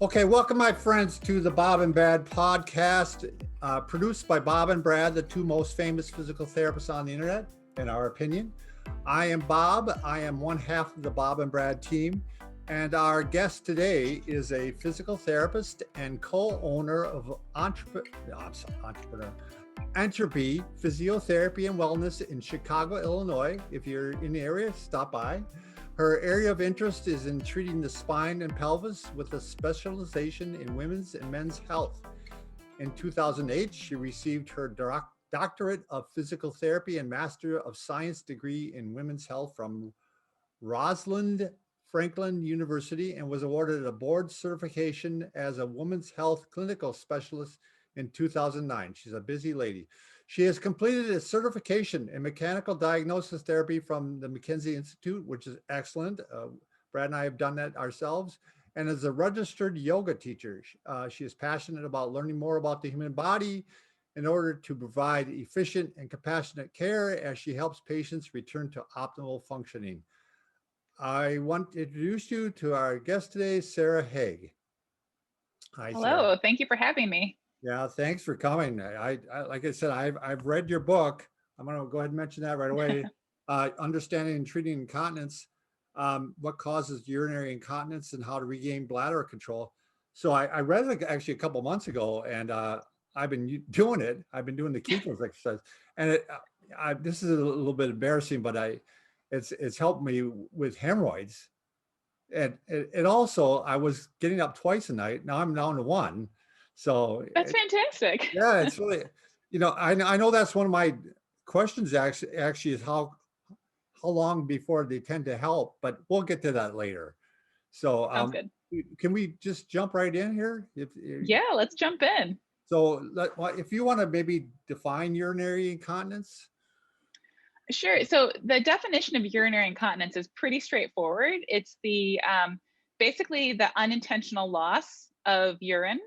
Okay, welcome my friends to the Bob and Brad podcast, produced by Bob and Brad, the two most famous physical therapists on the internet, in our opinion. I am Bob. I am one half of the Bob and Brad team. And our guest today is a physical therapist and co-owner of Entropy Physiotherapy and Wellness in Chicago, Illinois. If you're in the area, stop by. Her area of interest is in treating the spine and pelvis with a specialization in women's and men's health. In 2008, she received her Doctorate of Physical Therapy and Master of Science degree in Women's Health from Rosalind Franklin University and was awarded a board certification as a women's health clinical specialist in 2009. She's a busy lady. She has completed a certification in mechanical diagnosis therapy from the McKenzie Institute, which is excellent. Brad and I have done that ourselves, and is a registered yoga teacher. She is passionate about learning more about the human body in order to provide efficient and compassionate care as she helps patients return to optimal functioning. I want to introduce you to our guest today, Sarah Haag. Hi, Hello, Sarah. thank you for having me. Yeah, thanks for coming. I like I said, I've read your book. I'm going to go ahead and mention that right away. Understanding and Treating Incontinence, what causes urinary incontinence and how to regain bladder control. So I read it actually a couple months ago, and I've been doing it. I've been doing the Kegels exercise, and this is a little bit embarrassing, but it's helped me with hemorrhoids, and it also I was getting up twice a night. Now I'm down to one. So That's fantastic. yeah, it's really, I know that's one of my questions actually is how long before they tend to help, but we'll get to that later. So Sounds good. can we just jump right in here? Yeah, let's jump in. So if you want to maybe define urinary incontinence. Sure. So the definition of urinary incontinence is pretty straightforward. It's the basically the unintentional loss of urine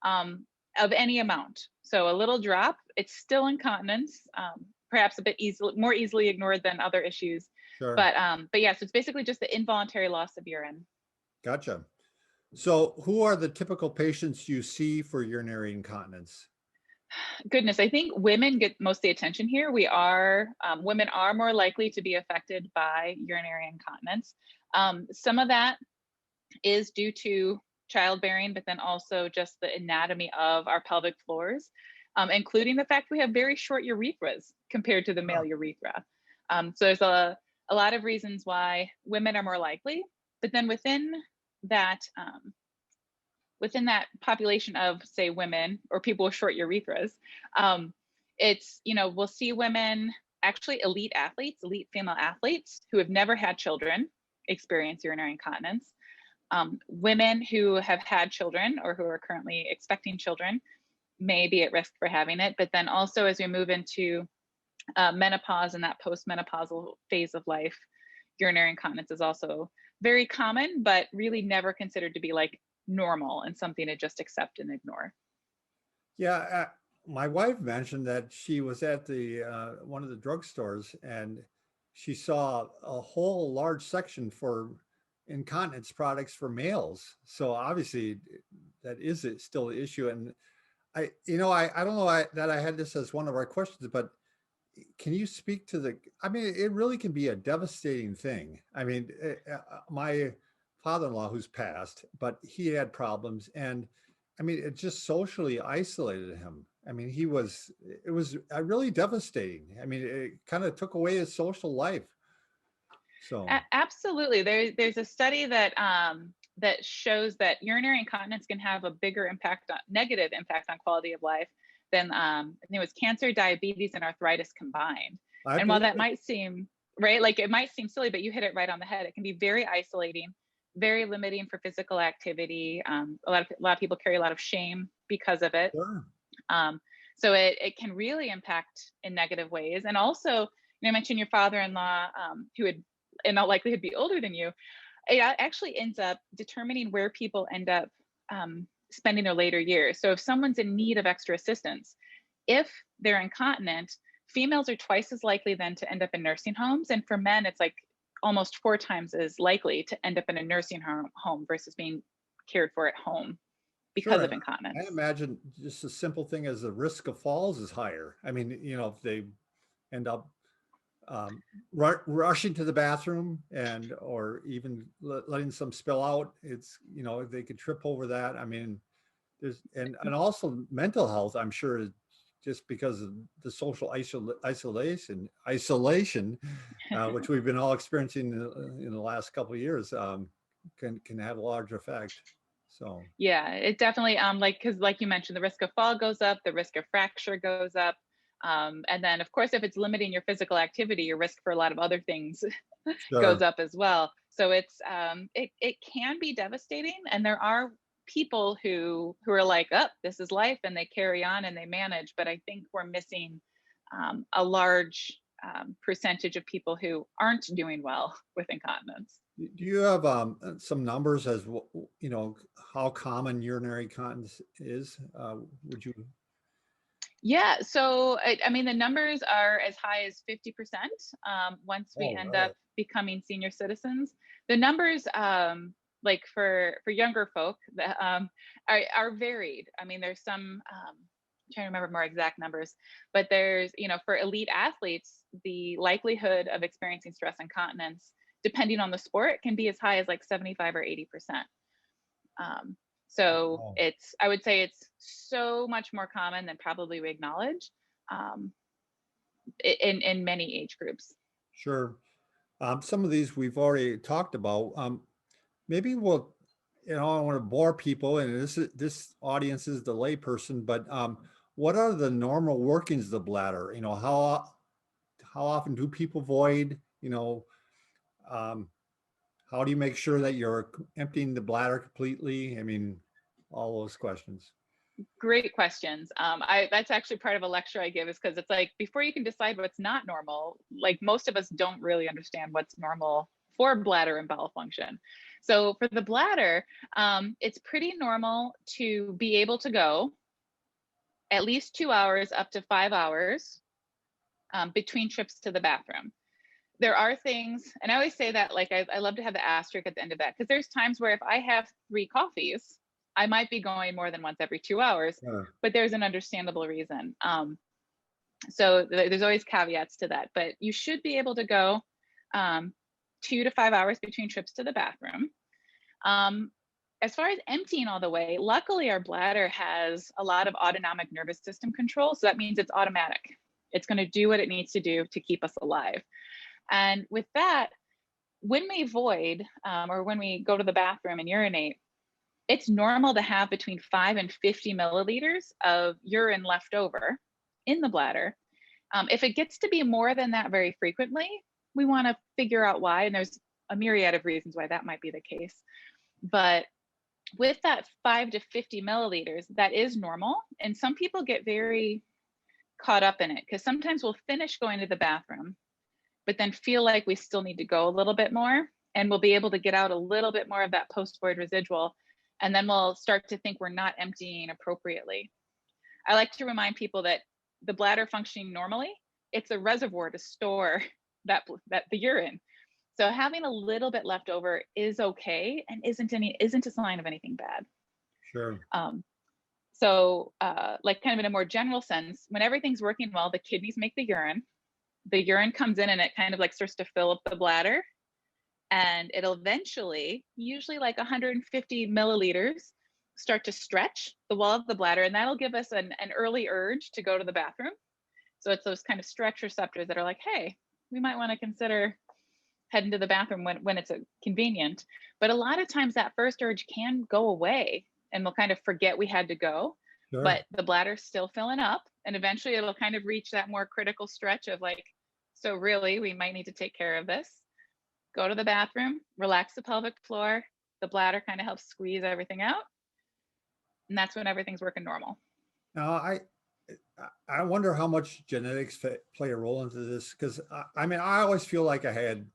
of any amount. So a little drop, it's still incontinence, perhaps a bit more easily ignored than other issues. Sure. But yeah, so it's basically just the involuntary loss of urine. Gotcha. So who are the typical patients you see for urinary incontinence? Goodness, I think women get most of the attention here. Women are more likely to be affected by urinary incontinence. Some of that is due to childbearing, but then also just the anatomy of our pelvic floors, including the fact we have very short urethras compared to the male urethra. So there's a lot of reasons why women are more likely, but then within that population of, say, women or people with short urethras, it's, we'll see women, actually elite female athletes who have never had children experience urinary incontinence. Women who have had children or who are currently expecting children may be at risk for having it. But then also as we move into menopause and that postmenopausal phase of life, urinary incontinence is also very common, but really never considered to be like normal and something to just accept and ignore. Yeah, my wife mentioned that she was at the one of the drugstores and she saw a whole large section for incontinence products for males. So obviously that is still an issue. And I don't know that I had this as one of our questions, but can you speak to it really can be a devastating thing. I mean, my father-in-law who's passed, but he had problems, and I mean, it just socially isolated him. I mean, it was really devastating. I mean, it kind of took away his social life. So absolutely, there's a study that that shows that urinary incontinence can have a bigger negative impact on quality of life than I think it was cancer, diabetes, and arthritis combined. And while that might seem right, like it might seem silly, but you hit it right on the head. It can be very isolating, very limiting for physical activity. A lot of people carry a lot of shame because of it. Sure. So it can really impact in negative ways. And also, I mentioned your father-in-law, who would in all likelihood be older than you. It actually ends up determining where people end up spending their later years. So if someone's in need of extra assistance, if they're incontinent, females are twice as likely then to end up in nursing homes. And for men, it's like almost 4 times as likely to end up in a nursing home versus being cared for at home because of incontinence. I imagine just a simple thing as the risk of falls is higher. I mean, if they end up rushing to the bathroom or even letting some spill out, it's, they could trip over that. I mean, and also mental health, I'm sure, just because of the social isolation, which we've been all experiencing in the last couple of years, can have a large effect. So yeah, it definitely because like you mentioned, the risk of fall goes up, the risk of fracture goes up, and then of course if it's limiting your physical activity, your risk for a lot of other things goes up as well. So it's it can be devastating, and there are people who are like, oh, this is life, and they carry on and they manage. But I think we're missing a large percentage of people who aren't doing well with incontinence. Do you have some numbers as how common urinary incontinence is? Would you? Yeah, so I mean, the numbers are as high as 50% once we end up becoming senior citizens. The numbers, like for younger folk, are varied. I mean, there's some, I'm trying to remember more exact numbers, but there's, for elite athletes, the likelihood of experiencing stress incontinence, depending on the sport, can be as high as like 75 or 80%. So I would say it's so much more common than probably we acknowledge in many age groups. Sure. Some of these we've already talked about. Maybe we'll, I don't want to bore people, and this audience is the layperson, but what are the normal workings of the bladder? How often do people void? How do you make sure that you're emptying the bladder completely? I mean, all those questions. Great questions. That's actually part of a lecture I give, is because it's like, before you can decide what's not normal, like most of us don't really understand what's normal for bladder and bowel function. So for the bladder, it's pretty normal to be able to go at least 2 hours up to 5 hours between trips to the bathroom. There are things, and I always say that, like, I love to have the asterisk at the end of that, because there's times where if I have 3 coffees, I might be going more than once every 2 hours, but there's an understandable reason. So there's always caveats to that, but you should be able to go 2 to 5 hours between trips to the bathroom. As far as emptying all the way, luckily our bladder has a lot of autonomic nervous system control. So that means it's automatic. It's going to do what it needs to do to keep us alive. And with that, when we void or when we go to the bathroom and urinate, it's normal to have between 5 and 50 milliliters of urine left over in the bladder. If it gets to be more than that very frequently, we want to figure out why. And there's a myriad of reasons why that might be the case. But with that 5 to 50 milliliters, that is normal. And some people get very caught up in it, because sometimes we'll finish going to the bathroom, but then feel like we still need to go a little bit more, and we'll be able to get out a little bit more of that post-void residual, and then we'll start to think we're not emptying appropriately. I like to remind people that the bladder functioning normally, it's a reservoir to store that the urine. So having a little bit left over is okay, and isn't a sign of anything bad. Sure. So like, kind of in a more general sense, when everything's working well, the kidneys make the urine comes in, and it kind of like starts to fill up the bladder, and it'll eventually, usually like 150 milliliters, start to stretch the wall of the bladder, and that'll give us an early urge to go to the bathroom. So it's those kind of stretch receptors that are like, hey, we might want to consider heading to the bathroom when it's convenient. But a lot of times that first urge can go away, and we'll kind of forget we had to go. Sure. But the bladder's still filling up, and eventually it'll kind of reach that more critical stretch of like, so really we might need to take care of this. Go to the bathroom, relax the pelvic floor, the bladder kind of helps squeeze everything out, and that's when everything's working normal. Now, I wonder how much genetics play a role into this, because I mean, I always feel like I had,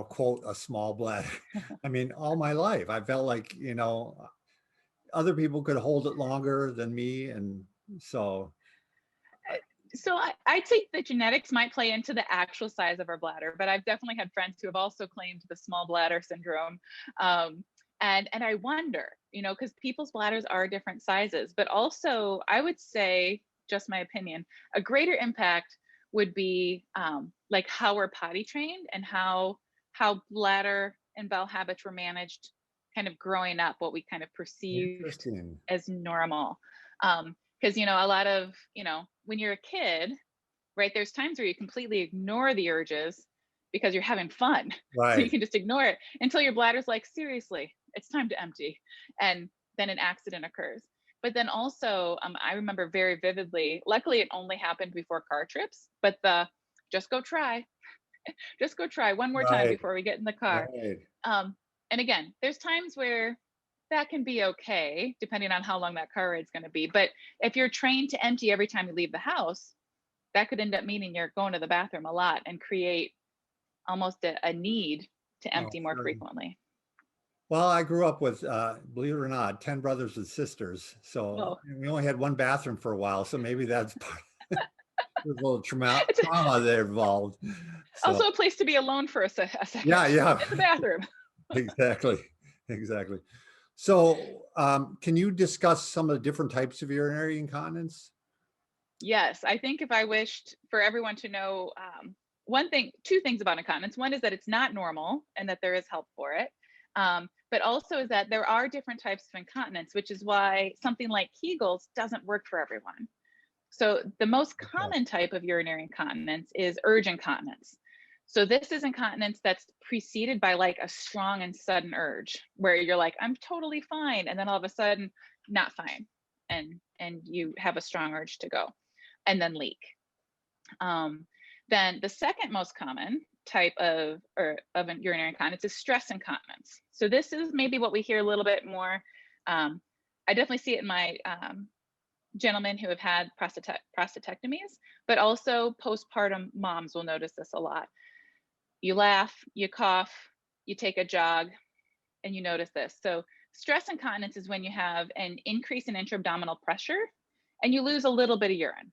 quote, a small bladder. I mean, all my life I felt like, other people could hold it longer than me, and so I'd say that genetics might play into the actual size of our bladder, but I've definitely had friends who have also claimed the small bladder syndrome. And I wonder, because people's bladders are different sizes. But also, I would say, just my opinion, a greater impact would be like how we're potty trained and how bladder and bowel habits were managed kind of growing up, what we kind of perceived Interesting. as normal. Because, a lot of, when you're a kid, right, there's times where you completely ignore the urges because you're having fun. So you Right. can just ignore it until your bladder's like, seriously, it's time to empty. And then an accident occurs. But then also, I remember very vividly, luckily it only happened before car trips, but just go try one more time Right. before we get in the car. Right. And again, there's times where that can be okay, depending on how long that car ride's going to be. But if you're trained to empty every time you leave the house, that could end up meaning you're going to the bathroom a lot and create almost a need to Oh, empty more sure. frequently. Well, I grew up with, believe it or not, 10 brothers and sisters. So Whoa. we only had one bathroom for a while. So maybe that's part there's a little trauma It's there involved. So also a place to be alone for a second. yeah, yeah, In the bathroom. exactly. Exactly. So can you discuss some of the different types of urinary incontinence? Yes, I think if I wished for everyone to know two things about incontinence. One is that it's not normal and that there is help for it. But also is that there are different types of incontinence, which is why something like Kegels doesn't work for everyone. So the most common type of urinary incontinence is urge incontinence. So this is incontinence that's preceded by like a strong and sudden urge where you're like, I'm totally fine. And then all of a sudden, not fine. And you have a strong urge to go and then leak. Then the second most common type of urinary incontinence is stress incontinence. So this is maybe what we hear a little bit more. I definitely see it in my gentlemen who have had prostatectomies, but also postpartum moms will notice this a lot. You laugh, you cough, you take a jog, and you notice this. So stress incontinence is when you have an increase in intra-abdominal pressure and you lose a little bit of urine.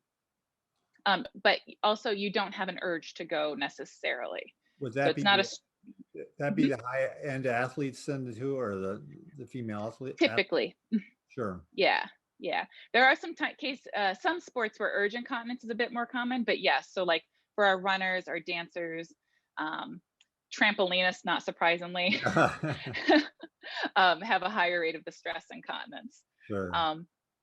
But also you don't have an urge to go necessarily. Would So that it's be not that be the high end athletes then too, or the female athlete? typically. Sure. Yeah. There are some sports where urge incontinence is a bit more common, but yes. So like for our runners, our dancers, trampolinists, not surprisingly, have a higher rate of the stress incontinence. Sure.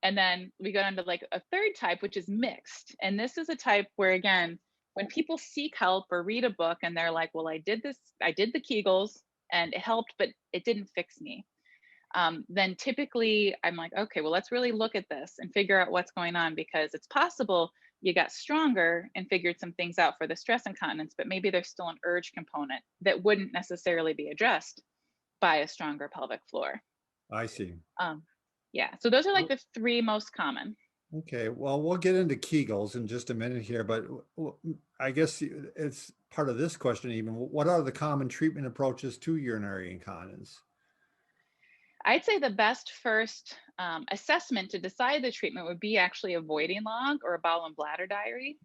And then we go down to like a third type, which is mixed. And this is a type where, again, when people seek help or read a book and they're like, well, I did the Kegels and it helped, but it didn't fix me. Then typically I'm like, okay, well, let's really look at this and figure out what's going on, because it's possible you got stronger and figured some things out for the stress incontinence, but maybe there's still an urge component that wouldn't necessarily be addressed by a stronger pelvic floor. I see. Yeah, so those are like the three most common. Okay, well, we'll get into Kegels in just a minute here, but I guess it's part of this question even. What are the common treatment approaches to urinary incontinence? I'd say the best first assessment to decide the treatment would be actually a voiding log or a bowel and bladder diary,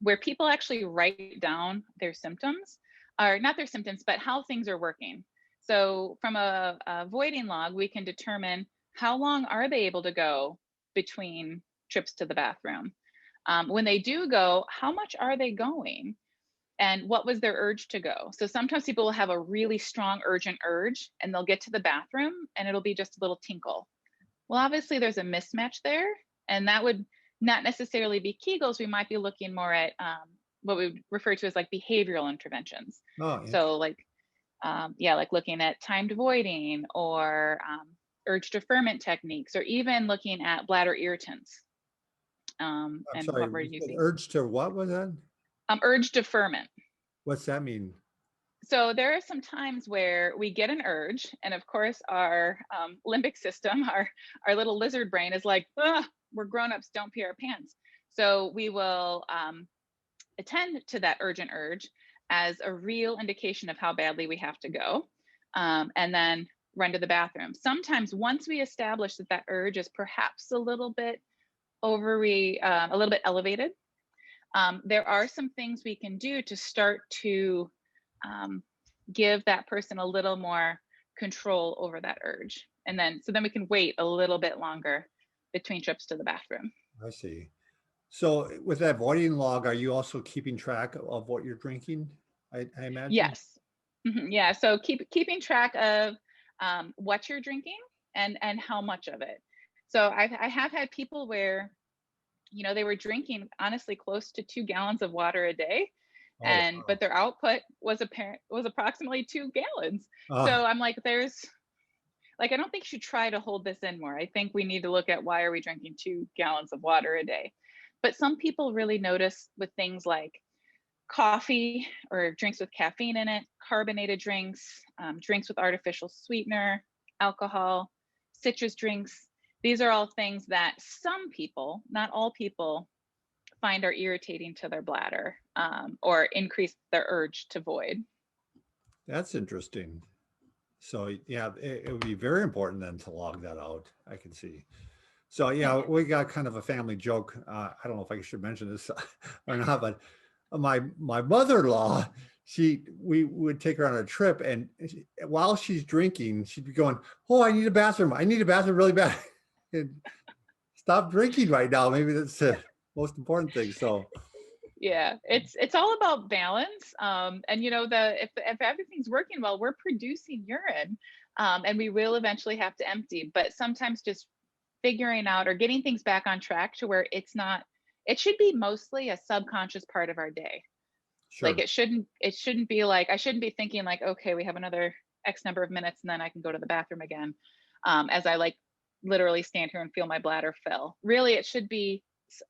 where people actually write down their symptoms, or not their symptoms, but how things are working. So from a voiding log, we can determine how long are they able to go between trips to the bathroom. When they do go, how much are they going? And what was their urge to go? So sometimes people will have a really strong urgent urge and they'll get to the bathroom and it'll be just a little tinkle. Well, obviously there's a mismatch there, and that would not necessarily be Kegels. We might be looking more at what we would refer to as like behavioral interventions. Oh, So like, like looking at timed voiding or urge deferment techniques, or even looking at bladder irritants. I'm And sorry, what we're using. urge to what was that? Urge deferment. What's that mean? So there are some times where we get an urge, and of course our limbic system, our little lizard brain is like, we're grown-ups, don't pee our pants. So we will attend to that urgent urge as a real indication of how badly we have to go, and then run to the bathroom. Sometimes once we establish that urge is perhaps a little bit elevated, there are some things we can do to start to give that person a little more control over that urge. And then, so then we can wait a little bit longer between trips to the bathroom. I see. So with that voiding log, are you also keeping track of what you're drinking? I imagine. Yes. Yeah. So keeping track of what you're drinking and how much of it. So I have had people where, they were drinking honestly close to 2 gallons of water a day, Oh, but their output was approximately 2 gallons. So wow. I'm like, I don't think you should try to hold this in more. I think we need to look at why are we drinking 2 gallons of water a day. But some people really notice with things like coffee or drinks with caffeine in it, carbonated drinks, drinks with artificial sweetener, alcohol, citrus drinks. These are all things that some people, not all people, find are irritating to their bladder, or increase their urge to void. That's interesting. So yeah, it would be very important then to log that out. I can see. So yeah, we got kind of a family joke. I don't know if I should mention this or not, but my mother-in-law, we would take her on a trip, and while she's drinking, she'd be going, "Oh, I need a bathroom. I need a bathroom really bad." And stop drinking right now. Maybe that's the most important thing. So Yeah, it's all about balance. And if everything's working well, we're producing urine, and we will eventually have to empty. But sometimes just figuring out or getting things back on track to where it should be mostly a subconscious part of our day. Like sure. it shouldn't be like, I shouldn't be thinking like, okay, we have another X number of minutes and then I can go to the bathroom again. As I like literally stand here and feel my bladder fill. Really, it should be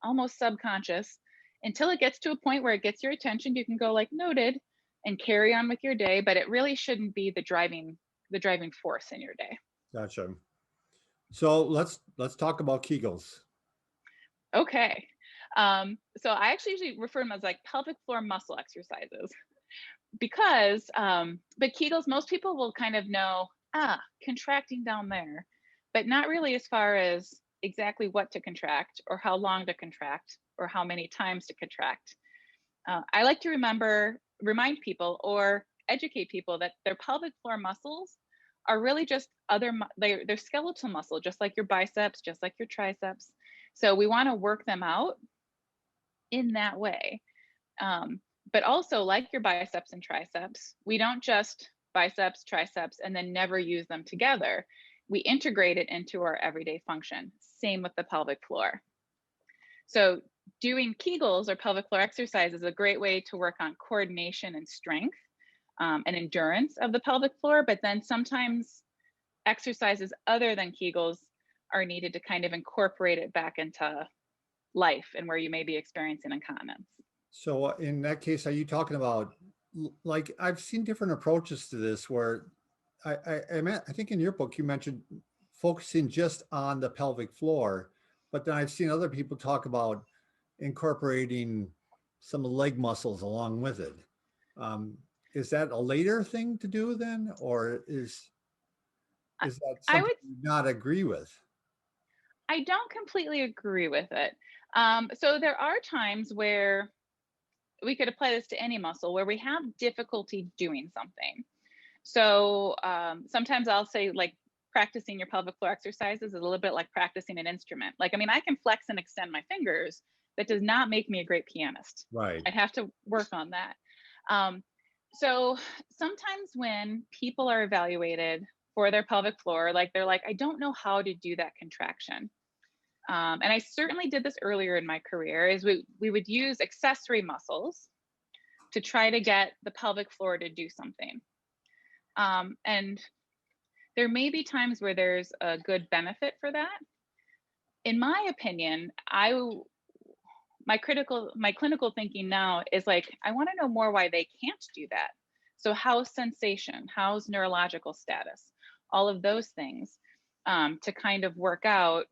almost subconscious until it gets to a point where it gets your attention. You can go like noted and carry on with your day, but it really shouldn't be the driving force in your day. Gotcha. So let's talk about Kegels. Okay. So I actually usually refer to them as like pelvic floor muscle exercises because, but Kegels, most people will kind of know, contracting down there, but not really as far as exactly what to contract or how long to contract or how many times to contract. I like to remind people or educate people that their pelvic floor muscles are really just they're skeletal muscle, just like your biceps, just like your triceps. So we want to work them out in that way. But also, like your biceps and triceps, we don't just biceps, triceps, and then never use them together. We integrate it into our everyday function. Same with the pelvic floor. So doing Kegels or pelvic floor exercise is a great way to work on coordination and strength, and endurance of the pelvic floor. But then sometimes exercises other than Kegels are needed to kind of incorporate it back into life and where you may be experiencing incontinence. So in that case, are you talking about, like, I've seen different approaches to this where I think in your book you mentioned focusing just on the pelvic floor, but then I've seen other people talk about incorporating some leg muscles along with it. Is that a later thing to do then, or is that I something would you not agree with? I don't completely agree with it. So there are times where we could apply this to any muscle where we have difficulty doing something. So sometimes I'll say like practicing your pelvic floor exercises is a little bit like practicing an instrument. Like, I mean, I can flex and extend my fingers. That does not make me a great pianist. Right. I have to work on that. So sometimes when people are evaluated for their pelvic floor, like they're like, I don't know how to do that contraction. And I certainly did this earlier in my career, is we would use accessory muscles to try to get the pelvic floor to do something. And there may be times where there's a good benefit for that. In my opinion, my clinical thinking now is like, I want to know more why they can't do that. So how's sensation, how's neurological status, all of those things, to kind of work out,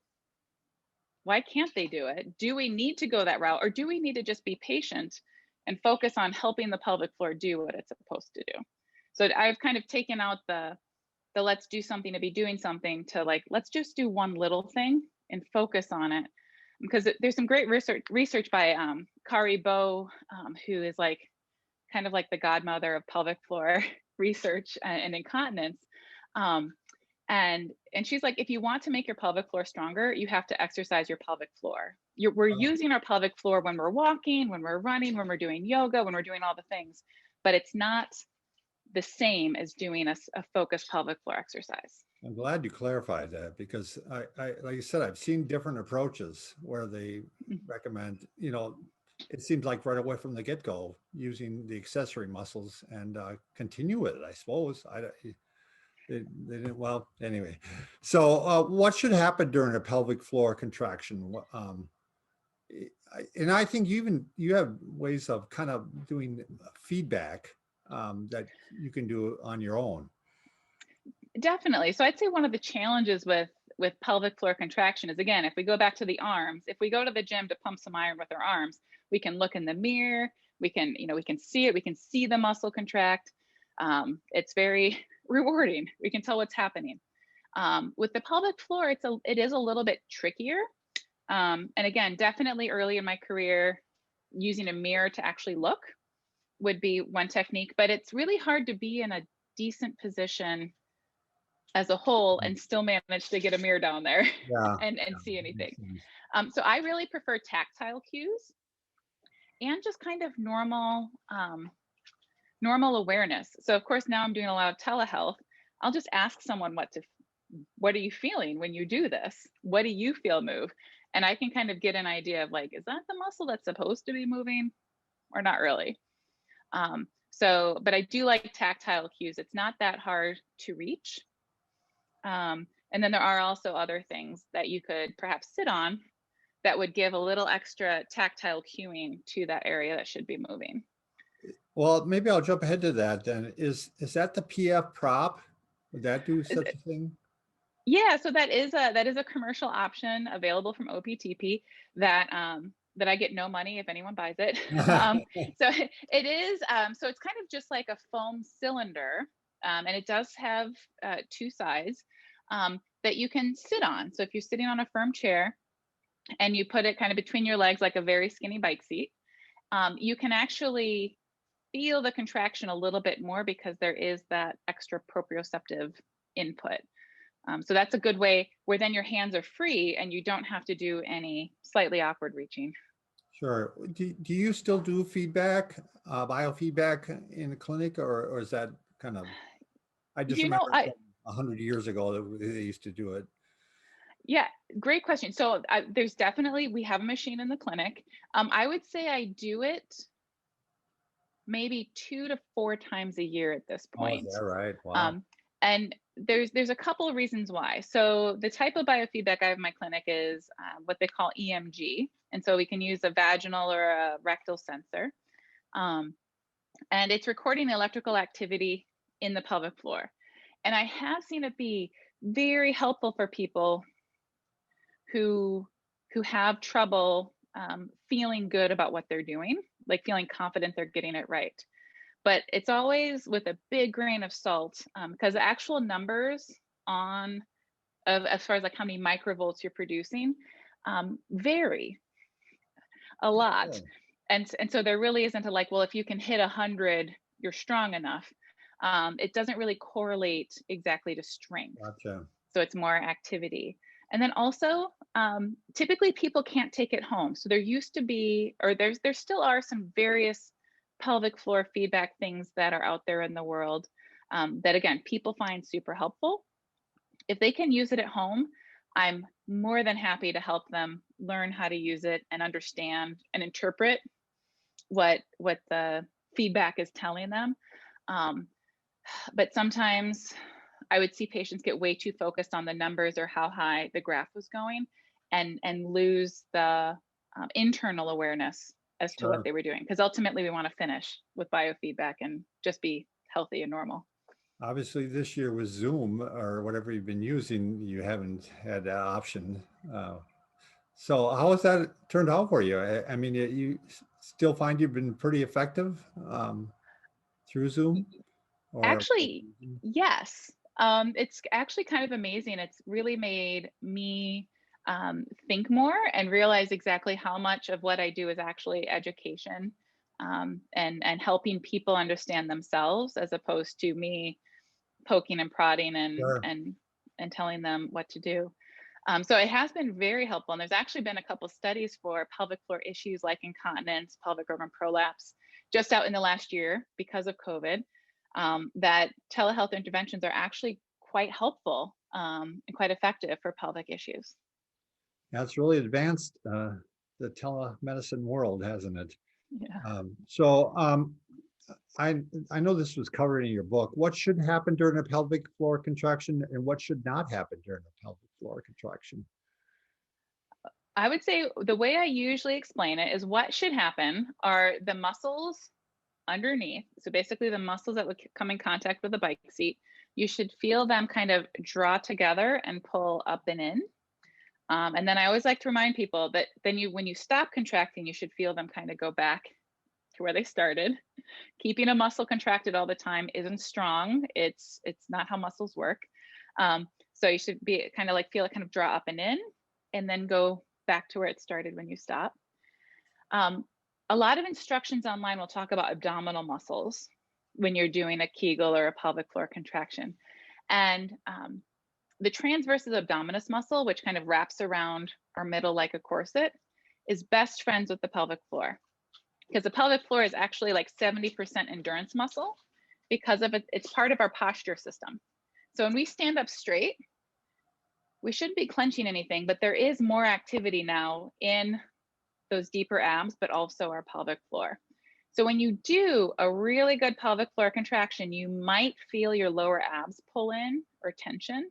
why can't they do it? Do we need to go that route, or do we need to just be patient and focus on helping the pelvic floor do what it's supposed to do? So I've kind of taken out the let's do something to be doing something to like, let's just do one little thing and focus on it. Because there's some great research by Kari Bow, who is like kind of like the godmother of pelvic floor research and incontinence. And she's like, if you want to make your pelvic floor stronger, you have to exercise your pelvic floor. We're using our pelvic floor when we're walking, when we're running, when we're doing yoga, when we're doing all the things, but it's not the same as doing a focused pelvic floor exercise. I'm glad you clarified that, because like you said, I've seen different approaches where they recommend, it seems like right away from the get-go, using the accessory muscles and continue with it, I suppose. They didn't, well, anyway. So what should happen during a pelvic floor contraction? And I think you have ways of kind of doing feedback that you can do on your own. Definitely. So I'd say one of the challenges with pelvic floor contraction is, again, if we go back to the arms, if we go to the gym to pump some iron with our arms, we can look in the mirror, we can see it, we can see the muscle contract. It's very rewarding. We can tell what's happening. With the pelvic floor, it is a little bit trickier. And again, definitely early in my career, using a mirror to actually look would be one technique, but it's really hard to be in a decent position as a whole and still manage to get a mirror down there and see anything. So I really prefer tactile cues and just kind of normal awareness. So of course, now I'm doing a lot of telehealth. I'll just ask someone what are you feeling when you do this? What do you feel move? And I can kind of get an idea of like, is that the muscle that's supposed to be moving or not really? But I do like tactile cues. It's not that hard to reach. And then there are also other things that you could perhaps sit on that would give a little extra tactile cueing to that area that should be moving. Well, maybe I'll jump ahead to that then. Is that the PF prop? Would that do such a thing? Yeah, so that is a commercial option available from OPTP that I get no money if anyone buys it. So it is, so it's kind of just like a foam cylinder, and it does have two sides that you can sit on. So if you're sitting on a firm chair and you put it kind of between your legs like a very skinny bike seat, you can actually feel the contraction a little bit more because there is that extra proprioceptive input. So that's a good way where then your hands are free and you don't have to do any slightly awkward reaching. Sure. Do you still do feedback, biofeedback in the clinic, or is that kind of, I just remember 100 years ago that they used to do it. Yeah, great question. So there's definitely, we have a machine in the clinic. I would say I do it maybe 2 to 4 times a year at this point. Oh, is that right? Wow. And there's a couple of reasons why. So the type of biofeedback I have in my clinic is what they call EMG. And so we can use a vaginal or a rectal sensor. And it's recording the electrical activity in the pelvic floor. And I have seen it be very helpful for people who have trouble feeling good about what they're doing, like feeling confident they're getting it right. But it's always with a big grain of salt, because the actual numbers as far as like how many microvolts you're producing vary a lot. Oh. And so there really isn't a like, well, if you can hit 100, you're strong enough. It doesn't really correlate exactly to strength. Gotcha. So it's more activity. And then also, typically people can't take it home. So there used to be, or there still are some various pelvic floor feedback things that are out there in the world that, again, people find super helpful. If they can use it at home, I'm more than happy to help them learn how to use it and understand and interpret what the feedback is telling them. But sometimes I would see patients get way too focused on the numbers or how high the graph was going and lose the internal awareness as to what they were doing. Because ultimately we want to finish with biofeedback and just be healthy and normal. Obviously this year with Zoom or whatever you've been using, you haven't had that option. So how has that turned out for you? I mean, you still find you've been pretty effective through Zoom? Actually, yes. It's actually kind of amazing. It's really made me think more and realize exactly how much of what I do is actually education and helping people understand themselves, as opposed to me poking and prodding and and telling them what to do. So it has been very helpful. And there's actually been a couple studies for pelvic floor issues like incontinence, pelvic organ prolapse, just out in the last year because of COVID, that telehealth interventions are actually quite helpful and quite effective for pelvic issues. That's really advanced the telemedicine world, hasn't it? Yeah. I know this was covered in your book. What should happen during a pelvic floor contraction and what should not happen during a pelvic floor contraction? I would say the way I usually explain it is what should happen are the muscles underneath. So basically the muscles that would come in contact with the bike seat, you should feel them kind of draw together and pull up and in. And then I always like to remind people that then when you stop contracting, you should feel them kind of go back to where they started. Keeping a muscle contracted all the time isn't strong. It's not how muscles work. So you should be kind of like feel it kind of draw up and then go back to where it started when you stop. A lot of instructions online will talk about abdominal muscles when you're doing a Kegel or a pelvic floor contraction. And the transversus abdominis muscle, which kind of wraps around our middle like a corset, is best friends with the pelvic floor. Because the pelvic floor is actually like 70% endurance muscle because of it's part of our posture system. So when we stand up straight, we shouldn't be clenching anything, but there is more activity now in those deeper abs, but also our pelvic floor. So when you do a really good pelvic floor contraction, you might feel your lower abs pull in or tension.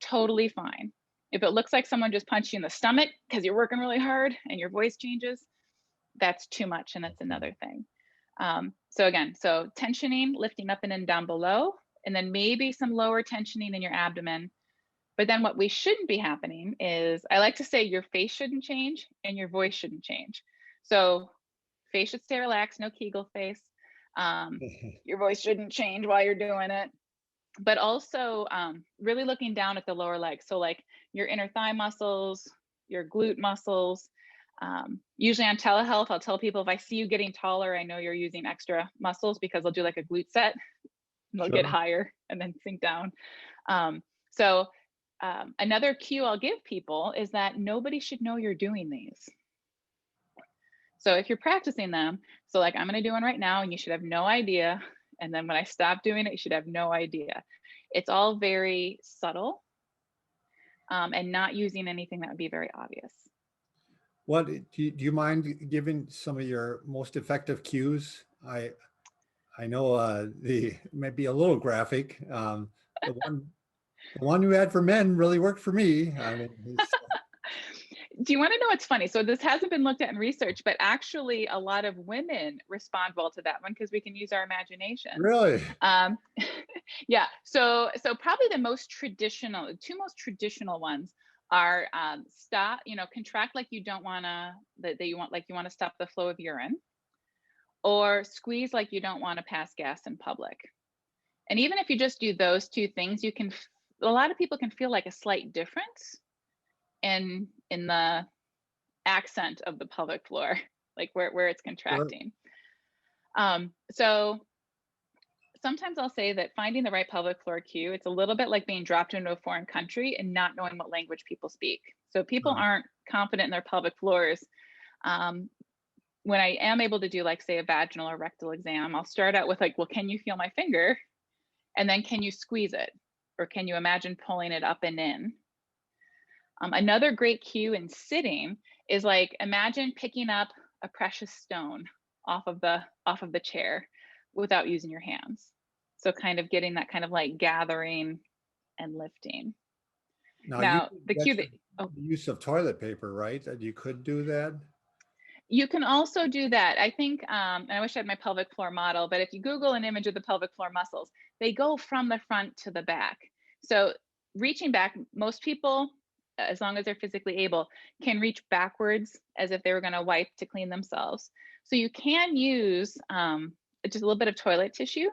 Totally fine. If it looks like someone just punched you in the stomach because you're working really hard and your voice changes, that's too much, and that's another thing. So again, so tensioning, lifting up and in down below, and then maybe some lower tensioning in your abdomen. But then what we shouldn't be happening is, I like to say your face shouldn't change and your voice shouldn't change. So face should stay relaxed, no Kegel face. Your voice shouldn't change while you're doing it. But also really looking down at the lower leg. So like your inner thigh muscles, your glute muscles. Usually on telehealth, I'll tell people if I see you getting taller, I know you're using extra muscles because I'll do like a glute set. And they'll get higher and then sink down. Another cue I'll give people is that nobody should know you're doing these. So if you're practicing them, so like I'm going to do one right now and you should have no idea. And then when I stop doing it, you should have no idea. It's all very subtle and not using anything that would be very obvious. What do you mind giving some of your most effective cues? I know the might be a little graphic. The one you had for men really worked for me. I mean, do you want to know what's funny? So this hasn't been looked at in research, but actually a lot of women respond well to that one because we can use our imagination. Really? Yeah. So probably the two most traditional ones are stop, contract like you don't want to, you want to stop the flow of urine, or squeeze like you don't want to pass gas in public. And even if you just do those two things, a lot of people can feel like a slight difference in the accent of the pelvic floor, like where it's contracting. Sure. So sometimes I'll say that finding the right pelvic floor cue, it's a little bit like being dropped into a foreign country and not knowing what language people speak. So people aren't confident in their pelvic floors. When I am able to do like say a vaginal or rectal exam, I'll start out with like, well, can you feel my finger? And then can you squeeze it? Or can you imagine pulling it up and in? Another great cue in sitting is like, imagine picking up a precious stone off of the chair without using your hands. So kind of getting that kind of like gathering and lifting. Now the cue the use of toilet paper, right? You could do that. You can also do that. I think, and I wish I had my pelvic floor model, but if you Google an image of the pelvic floor muscles, they go from the front to the back. So reaching back, most people, as long as they're physically able, can reach backwards as if they were going to wipe to clean themselves. So you can use just a little bit of toilet tissue.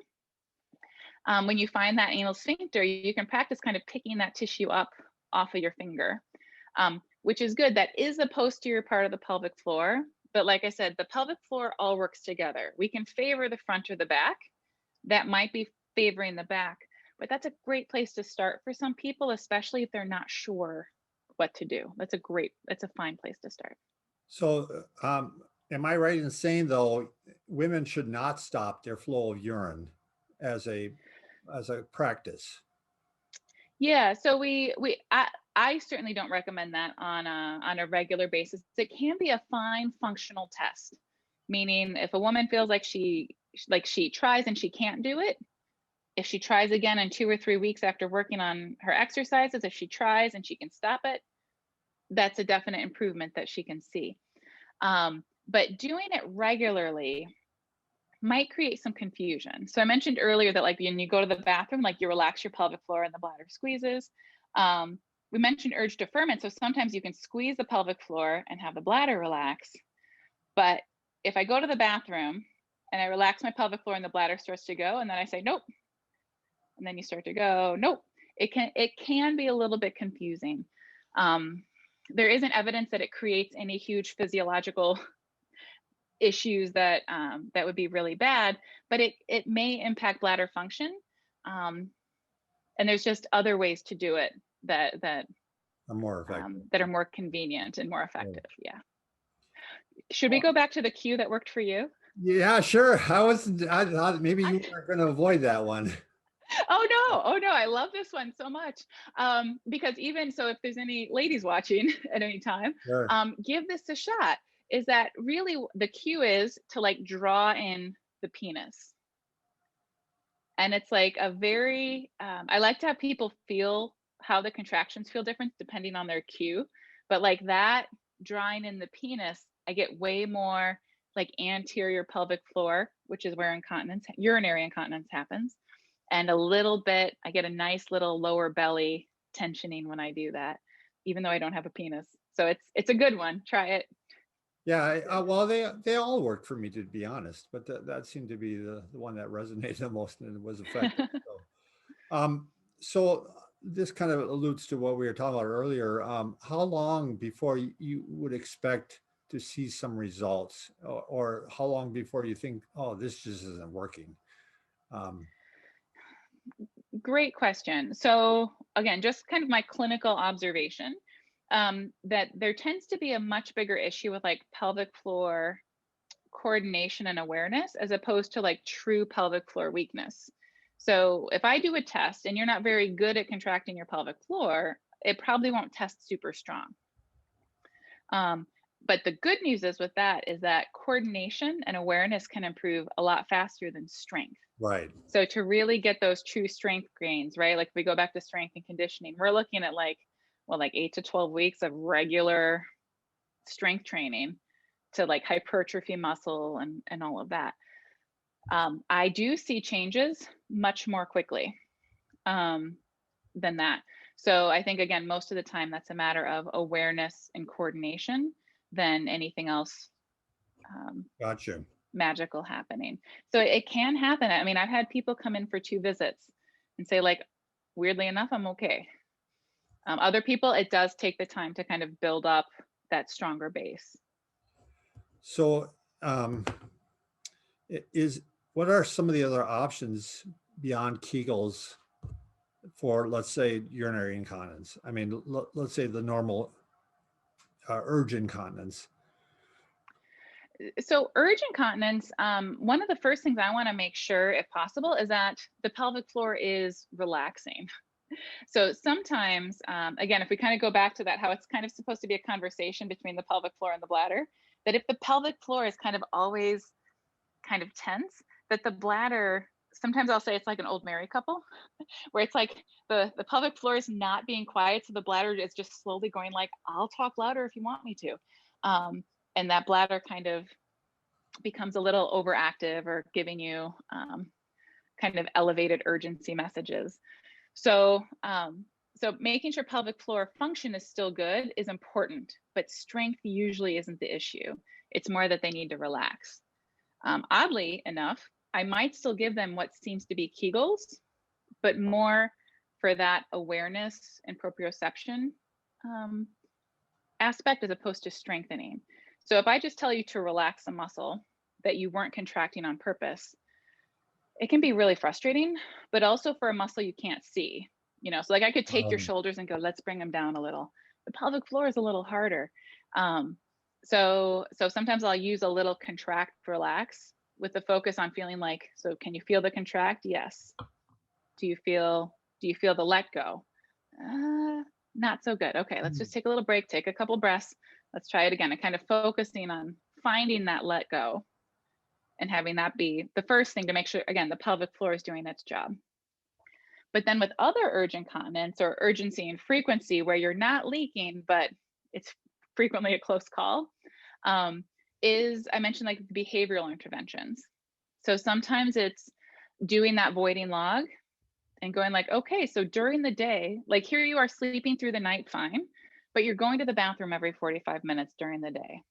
When you find that anal sphincter, you can practice kind of picking that tissue up off of your finger, which is good. That is the posterior part of the pelvic floor. But like I said, the pelvic floor all works together. We can favor the front or the back. That might be favoring the back. but that's a great place to start for some people, especially if they're not sure what to do. That's a fine place to start. So, am I right in saying though, women should not stop their flow of urine as a practice? Yeah, so I certainly don't recommend that on a regular basis. It can be a fine functional test, meaning if a woman feels like she tries and she can't do it, if she tries again in 2 or 3 weeks after working on her exercises, if she tries and she can stop it, that's a definite improvement that she can see. But doing it regularly might create some confusion. So I mentioned earlier that like when you go to the bathroom, like you relax your pelvic floor and the bladder squeezes. We mentioned urge deferment. So sometimes you can squeeze the pelvic floor and have the bladder relax. But if I go to the bathroom and I relax my pelvic floor and the bladder starts to go, and then I say, nope. And then you start to go, nope. It can be a little bit confusing. There isn't evidence that it creates any huge physiological issues that would be really bad, but it may impact bladder function. And there's just other ways to do it that Are more effective. that are more convenient and more effective. Yeah. Should we go back to the cue that worked for you? Yeah, sure. I thought maybe you were going to avoid that one. Oh no, I love this one so much. Because even so, if there's any ladies watching at any time, Sure. give this a shot. Is that really the cue is to like draw in the penis. And it's like a very, I like to have people feel how the contractions feel different depending on their cue. But like that drawing in the penis, I get way more like anterior pelvic floor, which is where urinary incontinence happens. And a little bit, I get a nice little lower belly tensioning when I do that, even though I don't have a penis. So it's a good one. Try it. Yeah, well, they all worked for me, to be honest, but that seemed to be the one that resonated the most and was effective. So this kind of alludes to what we were talking about earlier. How long before you would expect to see some results, or how long before you think, oh, this just isn't working? Great question. So again, just kind of my clinical observation, that there tends to be a much bigger issue with like pelvic floor coordination and awareness as opposed to like true pelvic floor weakness. So if I do a test and you're not very good at contracting your pelvic floor, it probably won't test super strong. But the good news is with that is that coordination and awareness can improve a lot faster than strength. Right. So to really get those true strength gains, right? Like if we go back to strength and conditioning, we're looking at like 8 to 12 weeks of regular strength training to like hypertrophy muscle and all of that. I do see changes much more quickly than that. So I think, again, most of the time that's a matter of awareness and coordination than anything else Gotcha. magical happening. So it can happen. I mean, I've had people come in for 2 visits and say like, weirdly enough, I'm okay. Other people, it does take the time to kind of build up that stronger base. So what are some of the other options beyond Kegels for, let's say, urinary incontinence? I mean, let's say the normal urge incontinence. So urge incontinence, one of the first things I want to make sure, if possible, is that the pelvic floor is relaxing. So sometimes, again, if we kind of go back to that, how it's kind of supposed to be a conversation between the pelvic floor and the bladder, that if the pelvic floor is kind of always kind of tense, that the bladder, sometimes I'll say it's like an old married couple, where it's like the pelvic floor is not being quiet, so the bladder is just slowly going like, I'll talk louder if you want me to. And that bladder kind of becomes a little overactive or giving you kind of elevated urgency messages. So making sure pelvic floor function is still good is important, but strength usually isn't the issue. It's more that they need to relax. Oddly enough, I might still give them what seems to be Kegels, but more for that awareness and proprioception aspect as opposed to strengthening. So if I just tell you to relax a muscle that you weren't contracting on purpose, it can be really frustrating, but also for a muscle you can't see, so like I could take your Um, shoulders and go, let's bring them down a little. The pelvic floor is a little harder. So sometimes I'll use a little contract, relax with the focus on feeling like, so can you feel the contract? Yes. Do you feel the let go? Not so good. Okay, let's just take a little break, take a couple breaths. Let's try it again, and kind of focusing on finding that let go and having that be the first thing to make sure, again, the pelvic floor is doing its job. But then with other urgent incontinence or urgency and frequency where you're not leaking, but it's frequently a close call, is I mentioned like behavioral interventions. So sometimes it's doing that voiding log and going like, okay, so during the day, like here you are sleeping through the night fine, but you're going to the bathroom every 45 minutes during the day.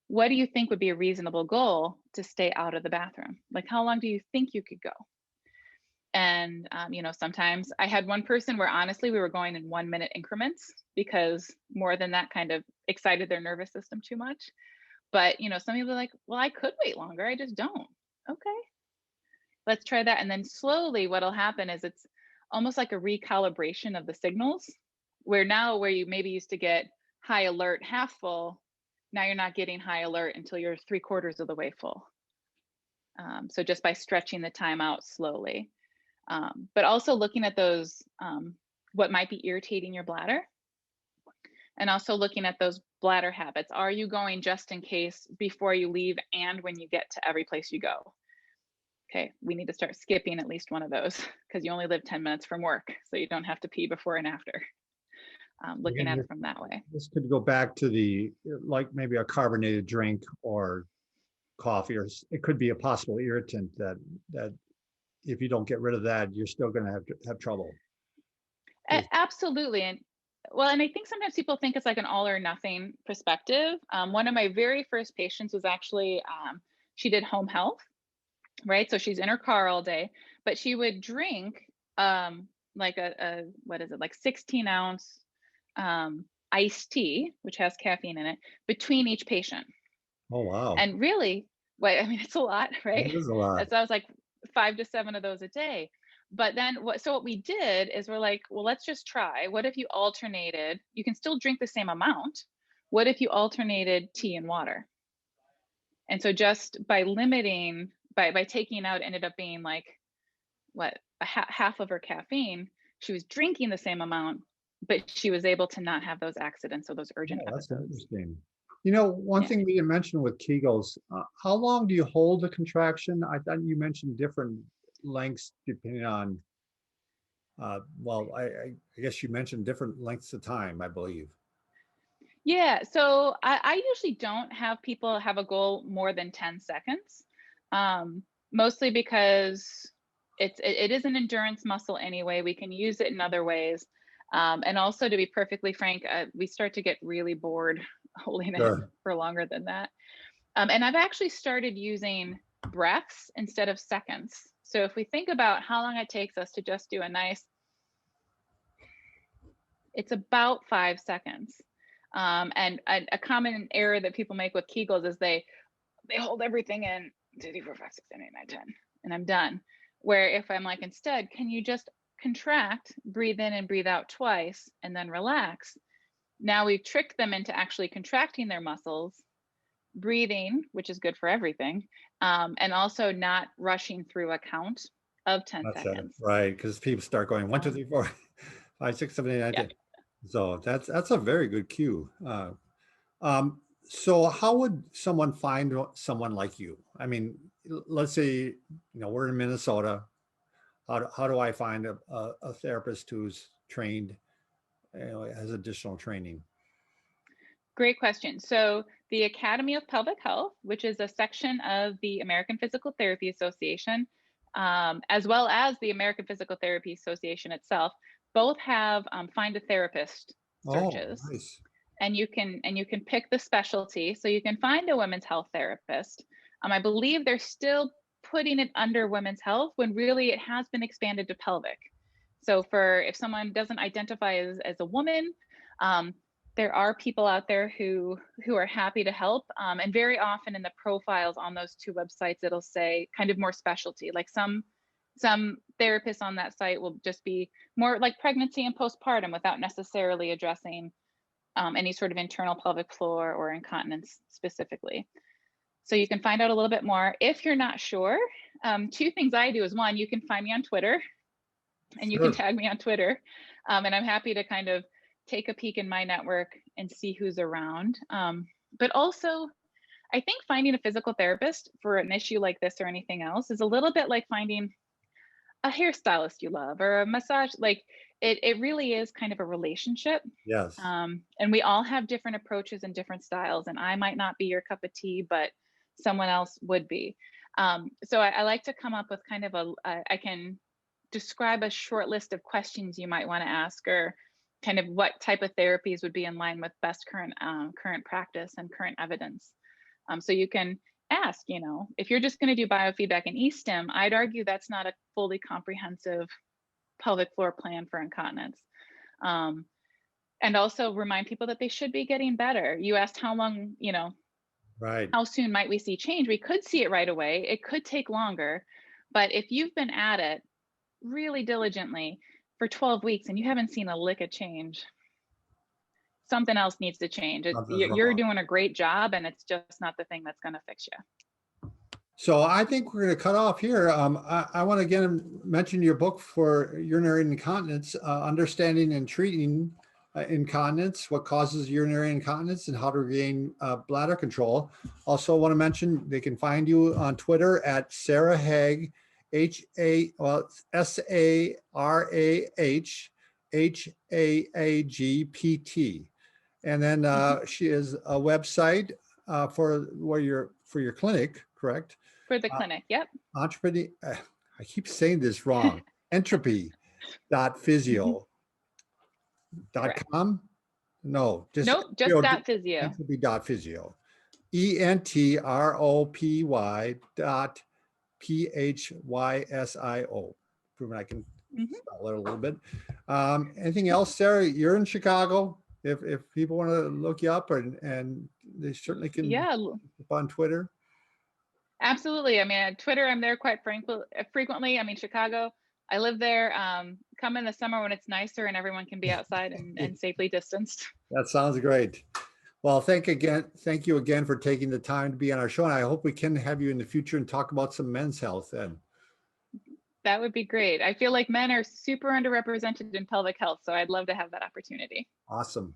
What do you think would be a reasonable goal to stay out of the bathroom? Like, how long do you think you could go? And, sometimes I had one person where honestly, we were going in 1 minute increments because more than that kind of excited their nervous system too much. But, some people are like, well, I could wait longer. I just don't. Okay, let's try that. And then slowly what'll happen is it's almost like a recalibration of the signals where you maybe used to get high alert, half full. Now you're not getting high alert until you're 3/4 of the way full. So just by stretching the time out slowly, but also looking at those, what might be irritating your bladder, and also looking at those bladder habits. Are you going just in case before you leave and when you get to every place you go? Okay, we need to start skipping at least one of those because you only live 10 minutes from work, so you don't have to pee before and after. Looking again, at it from that way. this could go back to the, like maybe a carbonated drink or coffee, or it could be a possible irritant that if you don't get rid of that, you're still going to have trouble. Absolutely. And I think sometimes people think it's like an all or nothing perspective. One of my very first patients was actually, she did home health, right? So she's in her car all day, but she would drink like what is it, like 16-ounce iced tea, which has caffeine in it, between each patient. Oh, wow. And really, it's a lot, right? It is a lot. So I was like 5 to 7 of those a day. But then what we did is we're like, well, let's just try. What if you alternated? You can still drink the same amount. What if you alternated tea and water? And so just by limiting, by taking out, ended up being like, half of her caffeine. She was drinking the same amount, but she was able to not have those accidents or those urgent That's episodes. interesting. One thing we didn't mention with Kegels, how long do you hold the contraction? I thought you mentioned different lengths depending on, I guess you mentioned different lengths of time, I believe. Yeah, so I usually don't have people have a goal more than 10 seconds, mostly because it is an endurance muscle anyway. We can use it in other ways. And also, to be perfectly frank, we start to get really bored holding it for longer than that. And I've actually started using breaths instead of seconds. So if we think about how long it takes us to just do a nice, it's about 5 seconds. And a common error that people make with Kegels is they hold everything in 2, 3, 4, 5, 6, 7, 8, 9, 10, and I'm done. Where if I'm like, instead, can you just contract, breathe in and breathe out twice, and then relax? Now we've tricked them into actually contracting their muscles, breathing, which is good for everything, and also not rushing through a count of 10 seconds. Right, because people start going 1, 2, 3, 4, 5, 6, 7, 8, 9, 10. So that's a very good cue. So how would someone find someone like you? I mean, let's say, we're in Minnesota. How do I find a therapist who's trained, has additional training? Great question. So the Academy of Pelvic Health, which is a section of the American Physical Therapy Association, as well as the American Physical Therapy Association itself, both have find a therapist searches. Oh, nice. And you can pick the specialty. So you can find a women's health therapist. I believe they're still putting it under women's health when really it has been expanded to pelvic. So if someone doesn't identify as a woman, there are people out there who are happy to help. And very often in the profiles on those two websites, it'll say kind of more specialty. Like some therapists on that site will just be more like pregnancy and postpartum without necessarily addressing any sort of internal pelvic floor or incontinence specifically. So you can find out a little bit more. If you're not sure, two things I do is, one, you can find me on Twitter, and you can tag me on Twitter. And I'm happy to kind of take a peek in my network and see who's around. But also, I think finding a physical therapist for an issue like this or anything else is a little bit like finding a hairstylist you love or a massage. Like it really is kind of a relationship. Yes. And we all have different approaches and different styles, and I might not be your cup of tea, but someone else would be. So I like to come up with kind of I can describe a short list of questions you might want to ask, or kind of what type of therapies would be in line with best current practice and current evidence. So you can ask, if you're just going to do biofeedback and e-stim, I'd argue that's not a fully comprehensive pelvic floor plan for incontinence. And also remind people that they should be getting better. You asked how long, Right. how soon might we see change? We could see it right away. It could take longer. But if you've been at it really diligently for 12 weeks and you haven't seen a lick of change, something else needs to change. You're doing a great job, and it's just not the thing that's going to fix you. So I think we're going to cut off here. I want to again mention your book for urinary incontinence, Understanding and Treating Incontinence, What Causes Urinary Incontinence and How to Regain Bladder Control. Also want to mention they can find you on Twitter at Sarah Haag, SARAH HAAGPT. And then she is a website for your clinic, correct? For the clinic, yep. Entrepreneur, I keep saying this wrong. Entropy.physio.com? No, just .physio. Entropy.physio. ENTROPY.PHYSIO. Proving I can spell it a little bit. Anything else, Sarah? You're in Chicago. If people want to look you up, and they certainly can. Yeah. On Twitter. Absolutely. I mean, at Twitter, I'm there quite frequently. I mean, Chicago, I live there. Come in the summer when it's nicer and everyone can be outside and safely distanced. That sounds great. Well, thank you again for taking the time to be on our show. And I hope we can have you in the future and talk about some men's health then. That would be great. I feel like men are super underrepresented in pelvic health, so I'd love to have that opportunity. Awesome.